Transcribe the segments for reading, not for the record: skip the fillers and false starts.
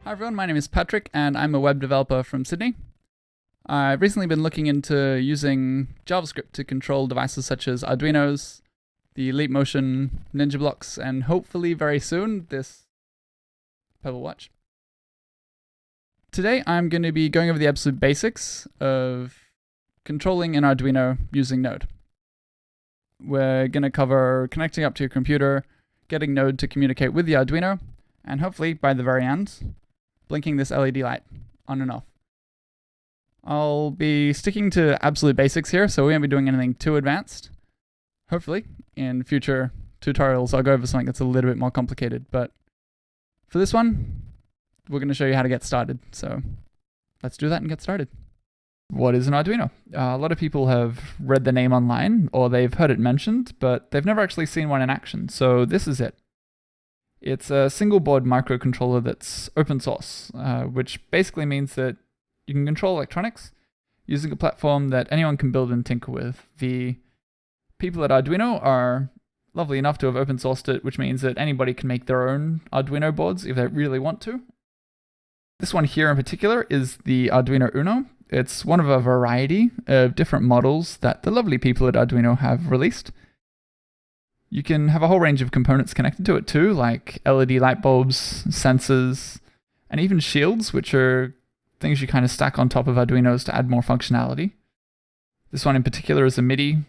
Hi everyone, my name is Patrick and I'm a web developer from Sydney. I've recently been looking into using JavaScript to control devices such as Arduinos, the Leap Motion Ninja blocks, and hopefully very soon this Pebble Watch. Today I'm going to be going over the absolute basics of controlling an Arduino using Node. We're going to cover connecting up to your computer, getting Node to communicate with the Arduino, and hopefully by the very end, blinking this LED light on and off. I'll be sticking to absolute basics here, so we won't be doing anything too advanced. Hopefully, in future tutorials, I'll go over something that's a little bit more complicated, but for this one, we're going to show you how to get started. So let's do that and get started. What is an Arduino? A lot of people have read the name online, or they've heard it mentioned, but they've never actually seen one in action, so this is it. It's a single board microcontroller that's open source, which basically means that you can control electronics using a platform that anyone can build and tinker with. The people at Arduino are lovely enough to have open sourced it, which means that anybody can make their own Arduino boards if they really want to. This one here in particular is the Arduino Uno. It's one of a variety of different models that the lovely people at Arduino have released. You can have a whole range of components connected to it too, like LED light bulbs, sensors, and even shields, which are things you kind of stack on top of Arduinos to add more functionality. This one in particular is a MIDI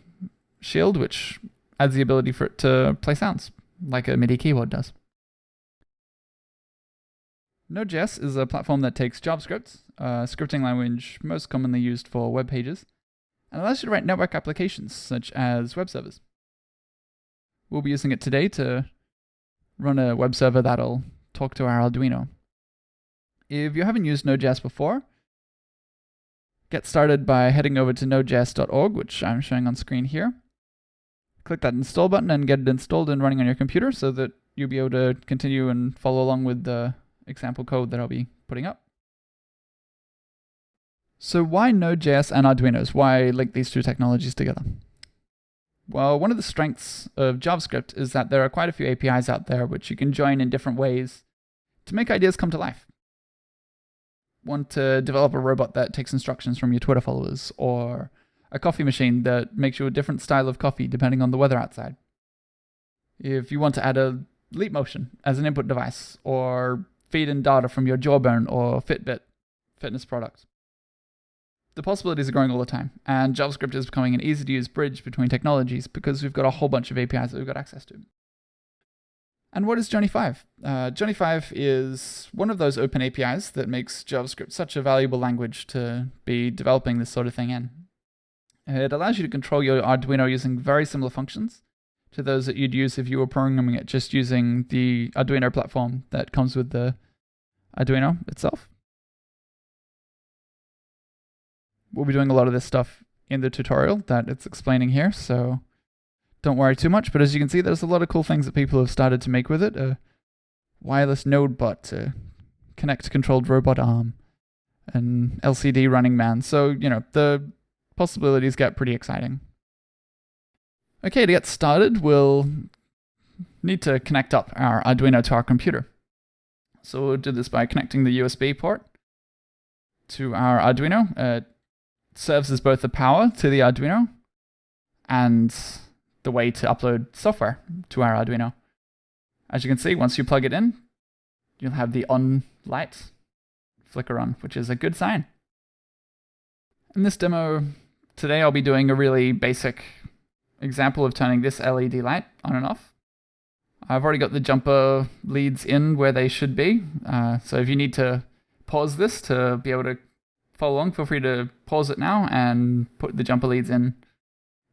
shield, which adds the ability for it to play sounds, like a MIDI keyboard does. Node.js is a platform that takes JavaScript, a scripting language most commonly used for web pages, and allows you to write network applications, such as web servers. We'll be using it today to run a web server that'll talk to our Arduino. If you haven't used Node.js before, get started by heading over to nodejs.org, which I'm showing on screen here. Click that install button and get it installed and running on your computer so that you'll be able to continue and follow along with the example code that I'll be putting up. So why Node.js and Arduinos? Why link these two technologies together? Well, one of the strengths of JavaScript is that there are quite a few APIs out there which you can join in different ways to make ideas come to life. Want to develop a robot that takes instructions from your Twitter followers, or a coffee machine that makes you a different style of coffee depending on the weather outside. If you want to add a Leap Motion as an input device, or feed in data from your Jawbone or Fitbit fitness products. The possibilities are growing all the time, and JavaScript is becoming an easy-to-use bridge between technologies because we've got a whole bunch of APIs that we've got access to. And what is Johnny-Five? Johnny-Five is one of those open APIs that makes JavaScript such a valuable language to be developing this sort of thing in. It allows you to control your Arduino using very similar functions to those that you'd use if you were programming it just using the Arduino platform that comes with the Arduino itself. We'll be doing a lot of this stuff in the tutorial that it's explaining here, so don't worry too much. But as you can see, there's a lot of cool things that people have started to make with it. A wireless node bot to connect controlled robot arm, an LCD running man. So, the possibilities get pretty exciting. Okay, to get started, we'll need to connect up our Arduino to our computer. So we'll do this by connecting the USB port to our Arduino. It serves as both the power to the Arduino and the way to upload software to our Arduino. As you can see, once you plug it in, you'll have the on light flicker on, which is a good sign. In this demo today, I'll be doing a really basic example of turning this LED light on and off. I've already got the jumper leads in where they should be, so if you need to pause this to be able to follow along, feel free to pause it now and put the jumper leads in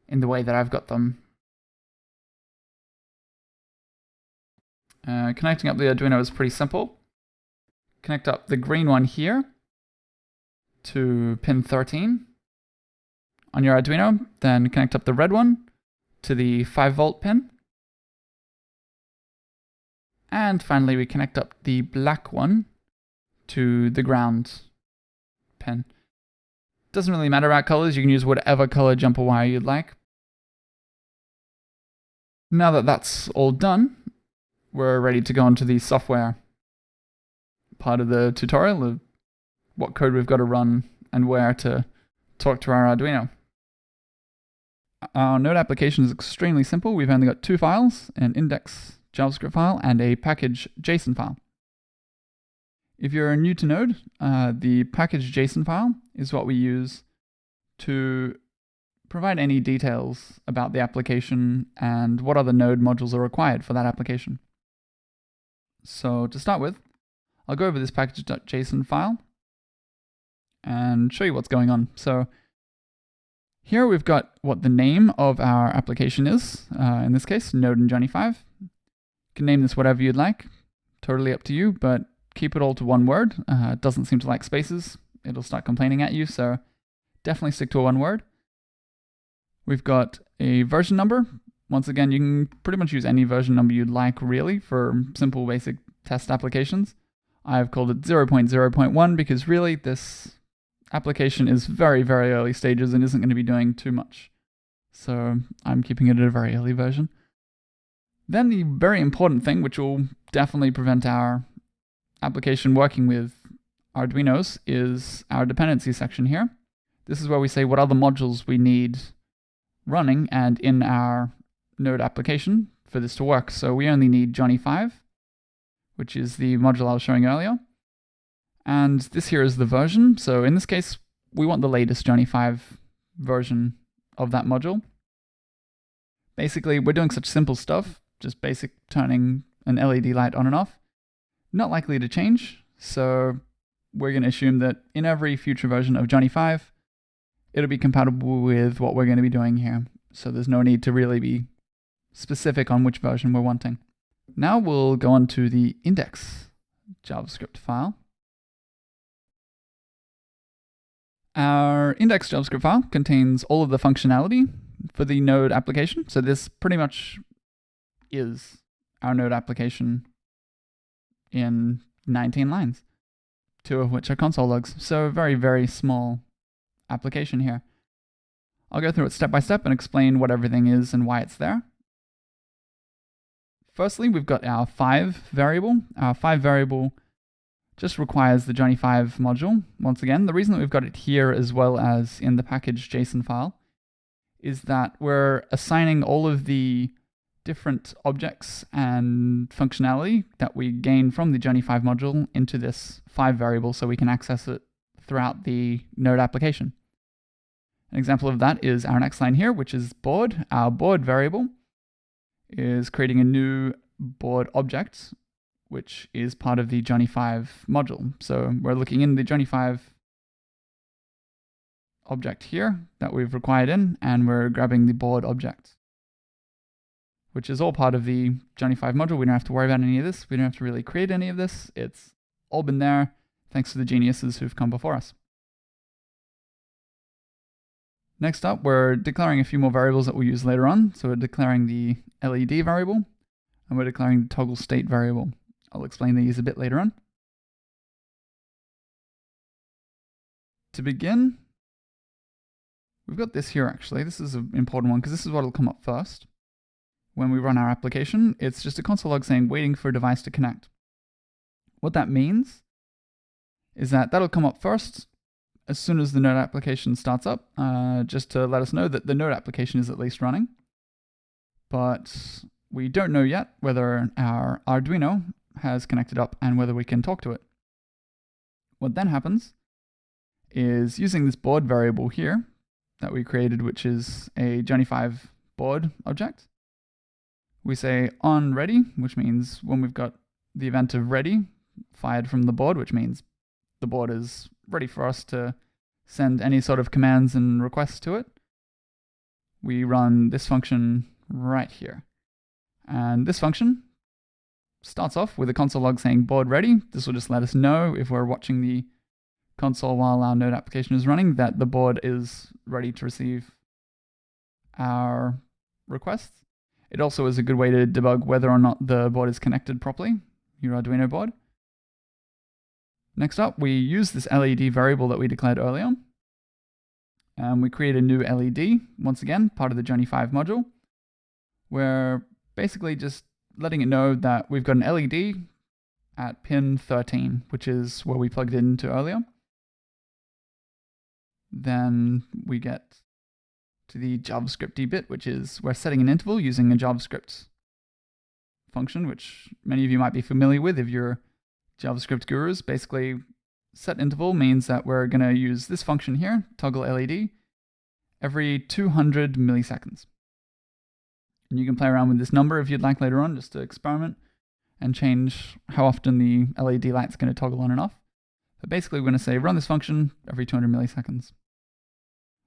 the way that I've got them. Connecting up the Arduino is pretty simple. Connect up the green one here to pin 13 on your Arduino, then connect up the red one to the 5-volt pin. And finally, we connect up the black one to the ground pin. Doesn't really matter about colors, you can use whatever color jumper wire you'd like. Now that that's all done, we're ready to go onto the software part of the tutorial of what code we've got to run and where to talk to our Arduino. Our Node application is extremely simple. We've only got two files, an index JavaScript file and a package JSON file. If you're new to Node, the package JSON file is what we use to provide any details about the application and what other Node modules are required for that application. So to start with, I'll go over this package.json file and show you what's going on. So here we've got what the name of our application is, in this case, Node and Johnny-Five. You can name this whatever you'd like, totally up to you, but keep it all to one word. It doesn't seem to like spaces. It'll start complaining at you, so definitely stick to one word. We've got a version number. Once again, you can pretty much use any version number you'd like, really, for simple basic test applications. I've called it 0.0.1 because really this application is very, very early stages and isn't going to be doing too much. So I'm keeping it at a very early version. Then the very important thing, which will definitely prevent our application working with Arduinos, is our dependency section here. This is where we say what other modules we need running and in our Node application for this to work. So we only need Johnny-Five, which is the module I was showing earlier. And this here is the version. So in this case, we want the latest Johnny-Five version of that module. Basically, we're doing such simple stuff, just basic turning an LED light on and off. Not likely to change. So we're going to assume that in every future version of Johnny-Five, it'll be compatible with what we're going to be doing here. So there's no need to really be specific on which version we're wanting. Now we'll go on to the index JavaScript file. Our index JavaScript file contains all of the functionality for the Node application. So this pretty much is our Node application in 19 lines, 2 of which are console logs. So very, very small application here. I'll go through it step by step and explain what everything is and why it's there. Firstly, we've got our 5 variable. Our 5 variable just requires the Johnny-Five module. Once again, the reason that we've got it here as well as in the package JSON file is that we're assigning all of the different objects and functionality that we gain from the Johnny-Five module into this 5 variable so we can access it throughout the Node application. An example of that is our next line here, which is board. Our board variable is creating a new board object, which is part of the Johnny-Five module. So we're looking in the Johnny-Five object here that we've required in, and we're grabbing the board object, which is all part of the Johnny-Five module. We don't have to worry about any of this. We don't have to really create any of this. It's all been there thanks to the geniuses who've come before us. Next up, we're declaring a few more variables that we'll use later on. So we're declaring the LED variable, and we're declaring the toggle state variable. I'll explain these a bit later on. To begin, we've got this here actually. This is an important one because this is what will come up first. When we run our application, it's just a console log saying waiting for a device to connect. What that means is that that'll come up first as soon as the Node application starts up, just to let us know that the Node application is at least running. But we don't know yet whether our Arduino has connected up and whether we can talk to it. What then happens is using this board variable here that we created, which is a Johnny-Five board object, we say on ready, which means when we've got the event of ready fired from the board, which means the board is ready for us to send any sort of commands and requests to it, we run this function right here. And this function starts off with a console log saying board ready. This will just let us know if we're watching the console while our Node application is running that the board is ready to receive our requests. It also is a good way to debug whether or not the board is connected properly, your Arduino board. Next up, we use this LED variable that we declared earlier. And we create a new LED, once again, part of the Johnny-Five module. We're basically just letting it know that we've got an LED at pin 13, which is where we plugged into earlier. Then we get to the JavaScript bit, which is we're setting an interval using a JavaScript function, which many of you might be familiar with if you're JavaScript gurus. Basically, set interval means that we're going to use this function here, toggle LED, every 200 milliseconds. And you can play around with this number if you'd like later on, just to experiment and change how often the LED light's going to toggle on and off. But basically, we're going to say run this function every 200 milliseconds.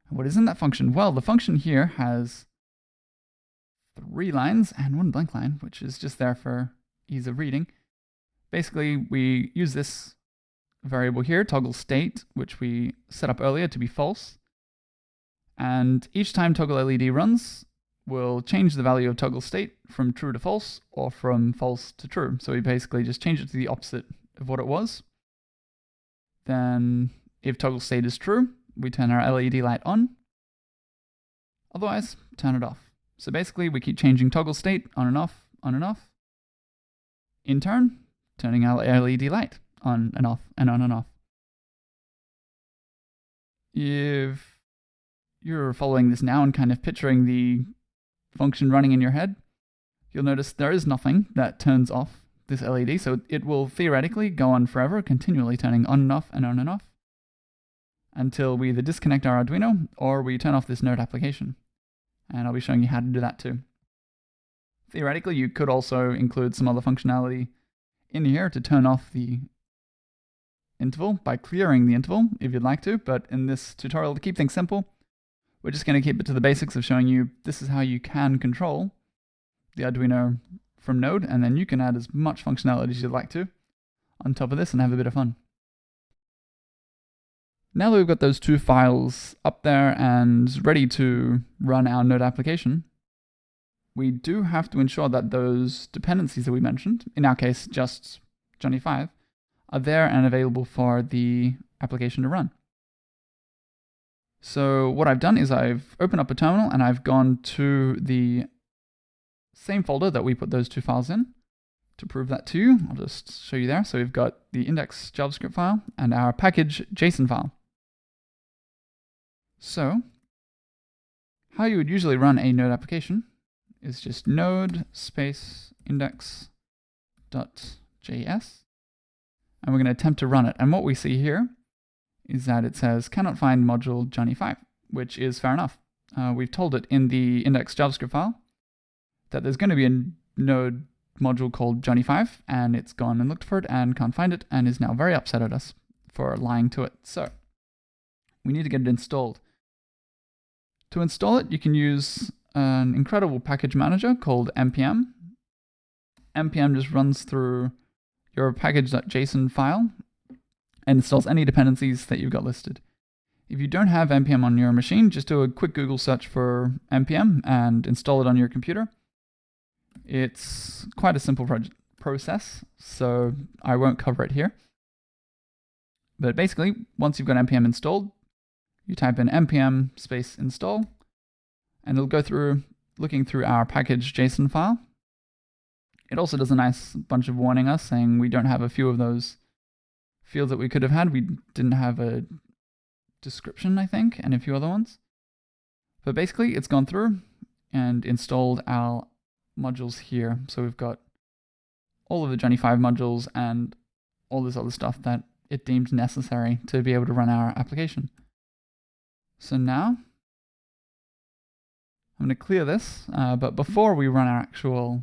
And what is in that function? Well, the function here has 3 lines and 1 blank line, which is just there for ease of reading. Basically, we use this variable here, toggle state, which we set up earlier to be false. And each time toggle LED runs, we'll change the value of toggle state from true to false or from false to true. So we basically just change it to the opposite of what it was. Then if toggle state is true, we turn our LED light on. Otherwise, turn it off. So basically, we keep changing toggle state on and off, on and off. In turn, turning our LED light on and off, and on and off. If you're following this now and kind of picturing the function running in your head, you'll notice there is nothing that turns off this LED, so it will theoretically go on forever, continually turning on and off and on and off, until we either disconnect our Arduino or we turn off this Node application. And I'll be showing you how to do that too. Theoretically, you could also include some other functionality in here to turn off the interval by clearing the interval if you'd like to, but in this tutorial, to keep things simple, we're just going to keep it to the basics of showing you this is how you can control the Arduino from Node, and then you can add as much functionality as you'd like to on top of this and have a bit of fun. Now that we've got those 2 files up there and ready to run our Node application, we do have to ensure that those dependencies that we mentioned, in our case just Johnny-Five, are there and available for the application to run. So what I've done is I've opened up a terminal and I've gone to the same folder that we put those 2 files in. To prove that to you, I'll just show you there. So we've got the index JavaScript file and our package JSON file. So how you would usually run a Node application is just node space index.js, and we're going to attempt to run it. And what we see here is that it says cannot find module Johnny-Five, which is fair enough. We've told it in the index JavaScript file that there's going to be a Node module called Johnny-Five, and it's gone and looked for it and can't find it and is now very upset at us for lying to it. So we need to get it installed. To install it, you can use an incredible package manager called npm. npm just runs through your package.json file and installs any dependencies that you've got listed. If you don't have npm on your machine, just do a quick Google search for npm and install it on your computer. It's quite a simple process, so I won't cover it here. But basically, once you've got npm installed, you type in npm space install, and it'll go through looking through our package JSON file. It also does a nice bunch of warning us saying we don't have a few of those fields that we could have had. We didn't have a description, I think, and a few other ones. But basically, it's gone through and installed our modules here. So we've got all of the Johnny-Five modules and all this other stuff that it deemed necessary to be able to run our application. So now I'm going to clear this, but before we run our actual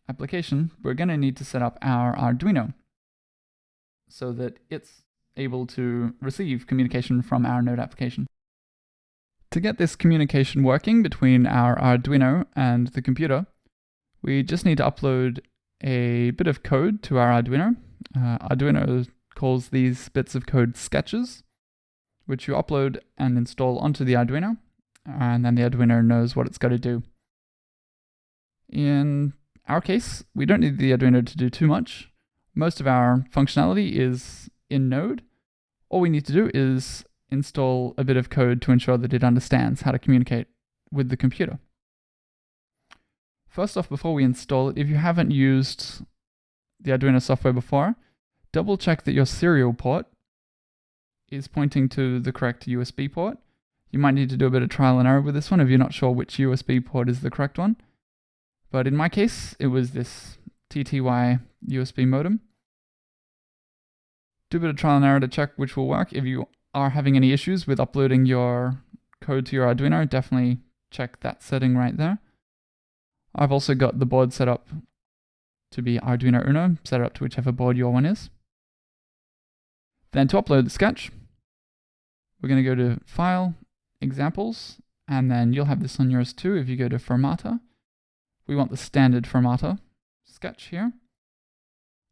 application, we're going to need to set up our Arduino so that it's able to receive communication from our Node application. To get this communication working between our Arduino and the computer, we just need to upload a bit of code to our Arduino. Arduino calls these bits of code sketches, which you upload and install onto the Arduino, and then the Arduino knows what it's got to do. In our case, we don't need the Arduino to do too much. Most of our functionality is in Node. All we need to do is install a bit of code to ensure that it understands how to communicate with the computer. First off, before we install it, if you haven't used the Arduino software before, double check that your serial port is pointing to the correct USB port. You might need to do a bit of trial and error with this one if you're not sure which USB port is the correct one. But in my case, it was this TTY USB modem. Do a bit of trial and error to check which will work. If you are having any issues with uploading your code to your Arduino, definitely check that setting right there. I've also got the board set up to be Arduino Uno, set it up to whichever board your one is. Then to upload the sketch, we're going to go to File, Examples, and then you'll have this on yours too if you go to Firmata. We want the standard Firmata sketch here.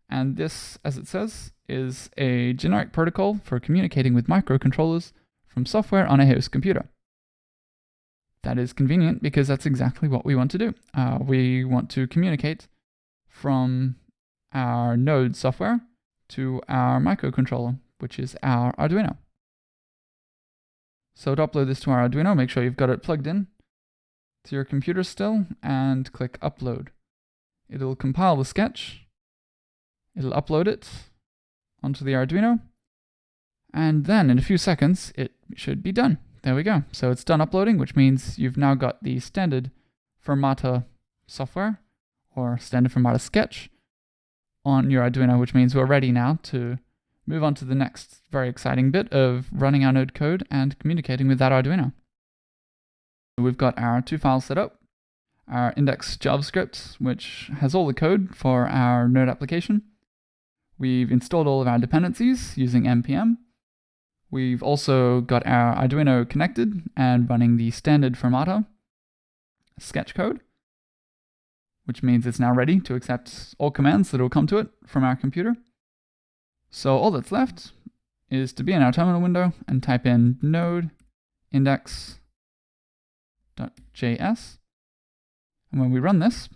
And this, as it says, is a generic protocol for communicating with microcontrollers from software on a host computer. That is convenient because that's exactly what we want to do. We want to communicate from our Node software to our microcontroller, which is our Arduino. So to upload this to our Arduino, make sure you've got it plugged in to your computer still and click Upload. It'll compile the sketch, it'll upload it onto the Arduino, and then in a few seconds it should be done. There we go. So it's done uploading, which means you've now got the standard Firmata software or standard Firmata sketch on your Arduino, which means we're ready now to move on to the next very exciting bit of running our Node code and communicating with that Arduino. We've got our two files set up, our index JavaScript, which has all the code for our Node application. We've installed all of our dependencies using npm. We've also got our Arduino connected and running the standard Firmata sketch code, which means it's now ready to accept all commands that will come to it from our computer. So all that's left is to be in our terminal window and type in node index.js. And when we run this,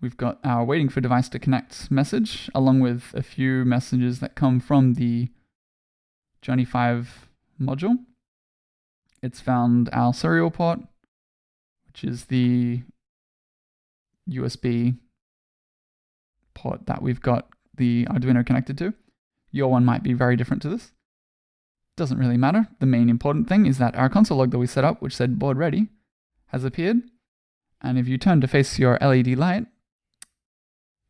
we've got our waiting for device to connect message, along with a few messages that come from the Johnny-Five module. It's found our serial port, which is the USB port that we've got the Arduino connected to. Your one might be very different to this. Doesn't really matter. The main important thing is that our console log that we set up, which said board ready, has appeared. And if you turn to face your LED light,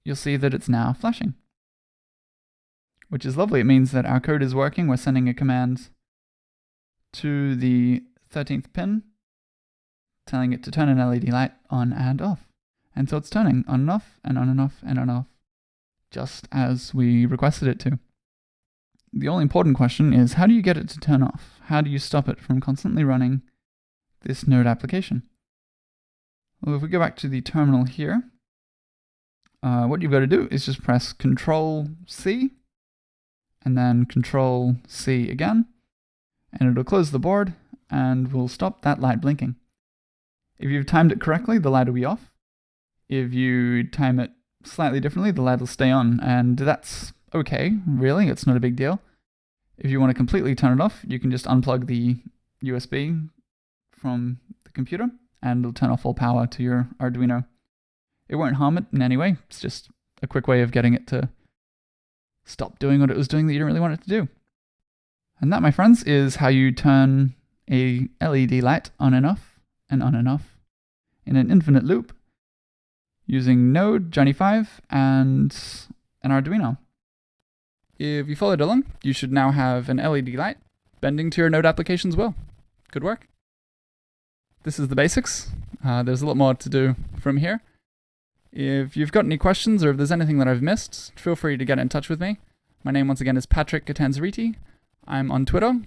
you'll see that it's now flashing, which is lovely. It means that our code is working. We're sending a command to the 13th pin, telling it to turn an LED light on and off. And so it's turning on and off and on and off and on and off, just as we requested it to. The only important question is, how do you get it to turn off? How do you stop it from constantly running this Node application? Well, if we go back to the terminal here, what you've got to do is just press Control-C and then Control-C again, and it'll close the board and we'll stop that light blinking. If you've timed it correctly, the light will be off. If you time it slightly differently, the light will stay on, and that's okay, really. It's not a big deal. If you want to completely turn it off, you can just unplug the USB from the computer and it'll turn off all power to your Arduino. It won't harm it in any way. It's just a quick way of getting it to stop doing what it was doing that you didn't really want it to do. And that, my friends, is how you turn a LED light on and off in an infinite loop using Node, Johnny-Five, and an Arduino. If you followed along, you should now have an LED light bending to your Node application as well. Good work. This is the basics. There's a lot more to do from here. If you've got any questions or if there's anything that I've missed, feel free to get in touch with me. My name once again is Patrick Catanzariti. I'm on Twitter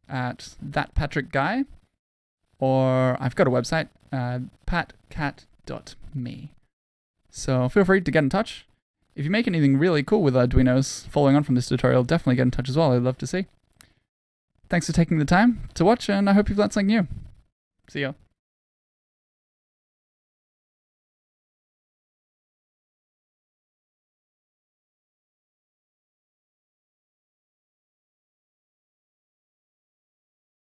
at thatpatrickguy, or I've got a website, patcat.me. So feel free to get in touch. If you make anything really cool with Arduinos following on from this tutorial, definitely get in touch as well. I'd love to see. Thanks for taking the time to watch, and I hope you've learned something new. See ya.